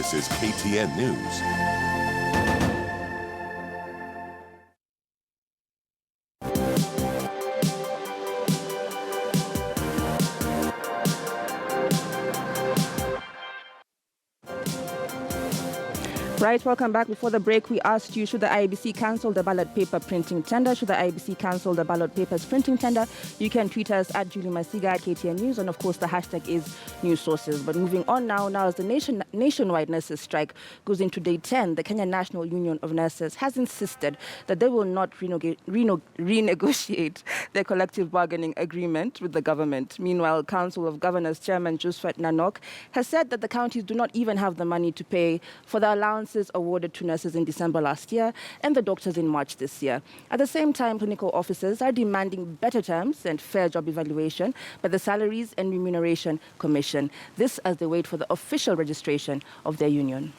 This is KTN News. Right, welcome back. Before the break, we asked you, should the IEBC cancel the ballot paper printing tender? Should the IEBC cancel the ballot papers printing tender? You can tweet us at Julie Masiga at KTN News, and of course the hashtag is news sources. But moving on now as the nationwide nurses strike goes into day 10, the Kenya National Union of Nurses has insisted that they will not renegotiate their collective bargaining agreement with the government. Meanwhile, Council of Governors Chairman Josephat Nanok has said that the counties do not even have the money to pay for the allowances awarded to nurses in December last year and the doctors in March this year. At the same time, clinical officers are demanding better terms and fair job evaluation by the Salaries and Remuneration Commission. This as they wait for the official registration of their union.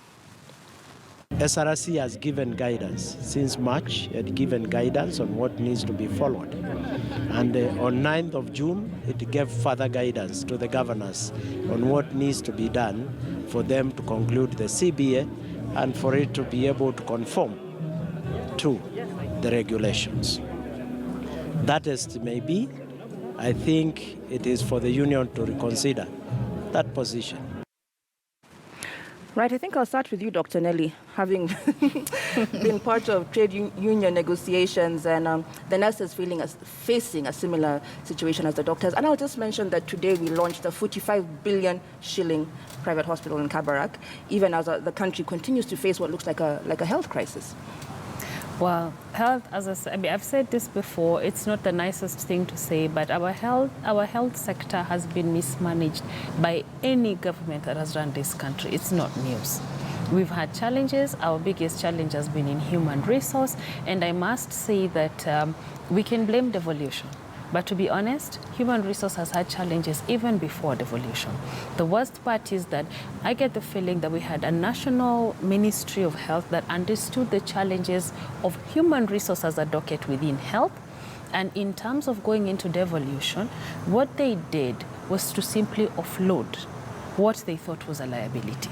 SRC has given guidance since March, it given guidance on what needs to be followed. And on 9th of June, it gave further guidance to the governors on what needs to be done for them to conclude the CBA and for it to be able to conform to the regulations. That as it may be, I think it is for the union to reconsider that position. Right, I think I'll start with you, Dr. Nelly, having been part of trade union negotiations and the nurses facing a similar situation as the doctors. And I'll just mention that today we launched a 45 billion shilling private hospital in Kabarak, even as the country continues to face what looks like a health crisis. Well, health, as I've said this before, it's not the nicest thing to say, but our health sector has been mismanaged by any government that has run this country. It's not news. We've had challenges. Our biggest challenge has been in human resource, and I must say that we can blame devolution. But to be honest, human resource has had challenges even before devolution. The worst part is that I get the feeling that we had a national Ministry of Health that understood the challenges of human resource as a docket within health. And in terms of going into devolution, what they did was to simply offload what they thought was a liability.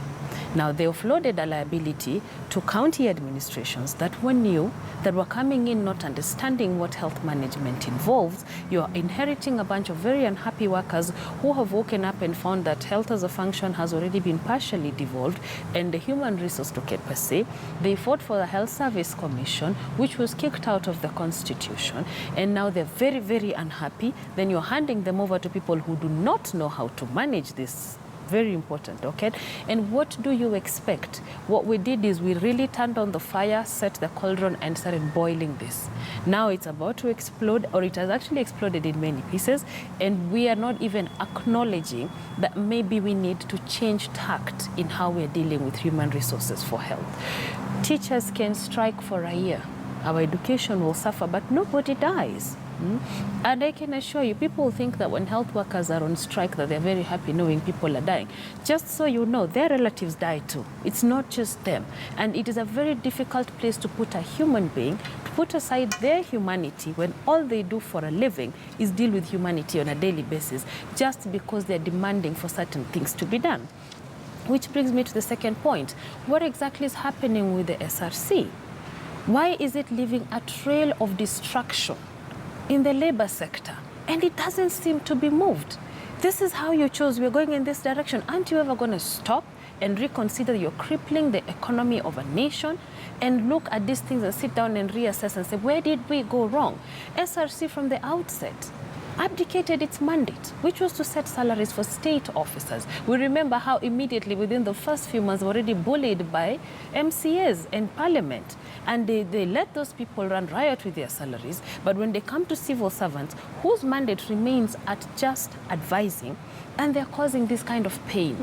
Now, they offloaded a liability to county administrations that were new, that were coming in not understanding what health management involves. You're inheriting a bunch of very unhappy workers who have woken up and found that health as a function has already been partially devolved, and the human resource docket per se. They fought for the Health Service Commission, which was kicked out of the Constitution, and now they're very, very unhappy. Then you're handing them over to people who do not know how to manage this. Very important, okay? And what do you expect? What we did is we really turned on the fire, set the cauldron, and started boiling this. Now it's about to explode, or it has actually exploded in many pieces, and we are not even acknowledging that maybe we need to change tact in how we're dealing with human resources for health. Teachers can strike for a year. Our education will suffer, but nobody dies. And I can assure you, people think that when health workers are on strike that they're very happy knowing people are dying. Just so you know, their relatives die too. It's not just them. And it is a very difficult place to put a human being, to put aside their humanity when all they do for a living is deal with humanity on a daily basis, just because they're demanding for certain things to be done. Which brings me to the second point. What exactly is happening with the SRC? Why is it leaving a trail of destruction in the labor sector, and it doesn't seem to be moved? This is how you chose, we're going in this direction. Aren't you ever going to stop and reconsider you're crippling the economy of a nation and look at these things and sit down and reassess and say, where did we go wrong? SRC from the outset abdicated its mandate, which was to set salaries for state officers. We remember how immediately within the first few months were already bullied by MCAs and parliament. And they let those people run riot with their salaries. But when they come to civil servants, whose mandate remains at just advising, and they're causing this kind of pain.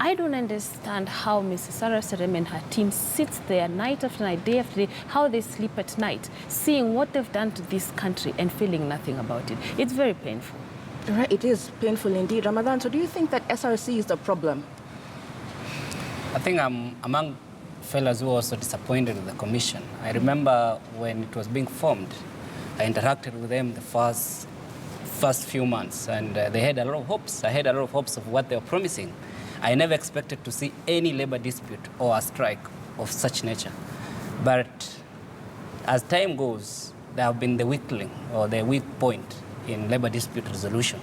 I don't understand how Mrs. Sarah Serem and her team sits there night after night, day after day, how they sleep at night, seeing what they've done to this country and feeling nothing about it. It's very painful. Right, it is painful indeed. Ramadan, so do you think that SRC is the problem? I think I'm among fellows who were also disappointed with the commission. I remember when it was being formed, I interacted with them the first few months, and they had a lot of hopes. I had a lot of hopes of what they were promising. I never expected to see any labor dispute or a strike of such nature. But as time goes, there have been the weakling or the weak point in labor dispute resolution.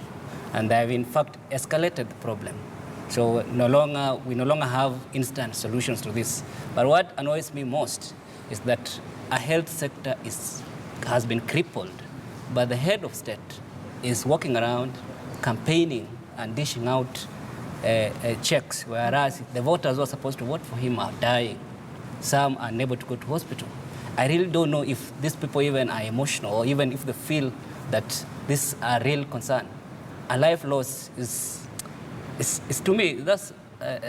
And they have in fact escalated the problem. So we no longer have instant solutions to this. But what annoys me most is that a health sector has been crippled, but the head of state is walking around campaigning and dishing out checks, whereas the voters who are supposed to vote for him are dying. Some are unable to go to hospital. I really don't know if these people even are emotional or even if they feel that this is a real concern. A life loss is to me, that's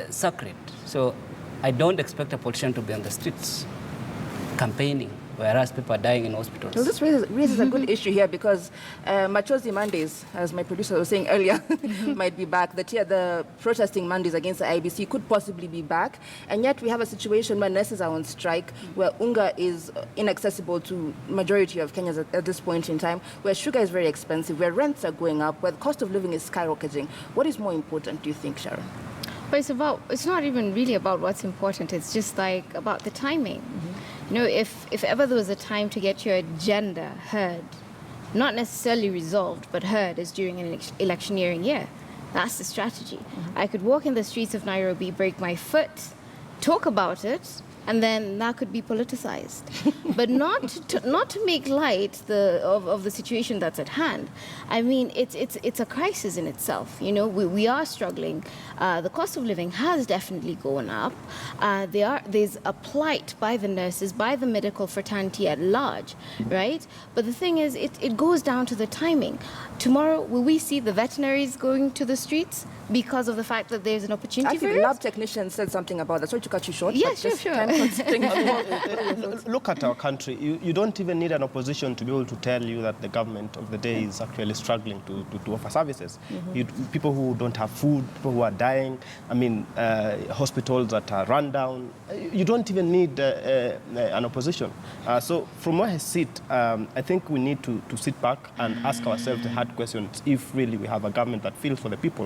sacred. So I don't expect a politician to be on the streets campaigning, whereas people are dying in hospitals. Well, this raises a good issue here because Machozi Mondays, as my producer was saying earlier, might be back. The protesting Mondays against the IBC could possibly be back. And yet we have a situation where nurses are on strike, where unga is inaccessible to majority of Kenyans at this point in time, where sugar is very expensive, where rents are going up, where the cost of living is skyrocketing. What is more important, do you think, Sharon? But it's not even really about what's important. It's just like about the timing. You know, if ever there was a time to get your agenda heard, not necessarily resolved, but heard, is during an electioneering year. That's the strategy. I could walk in the streets of Nairobi, break my foot, talk about it, and then that could be politicized. But not to make light of the situation that's at hand. I mean, it's a crisis in itself. You know, we are struggling. The cost of living has definitely gone up. There's a plight by the nurses, by the medical fraternity at large, right? But the thing is, it goes down to the timing. Tomorrow, will we see the veterinaries going to the streets because of the fact that there's an opportunity for it? Actually, the lab technician said something about that. Sorry to cut you short. Yeah, but sure, just sure. time considering Look at our country. You don't even need an opposition to be able to tell you that the government of the day is actually struggling to offer services. People who don't have food, people who are dying, I mean, hospitals that are run down. You don't even need an opposition. So from where I sit, I think we need to sit back and ask ourselves the hard questions if really we have a government that feels for the people.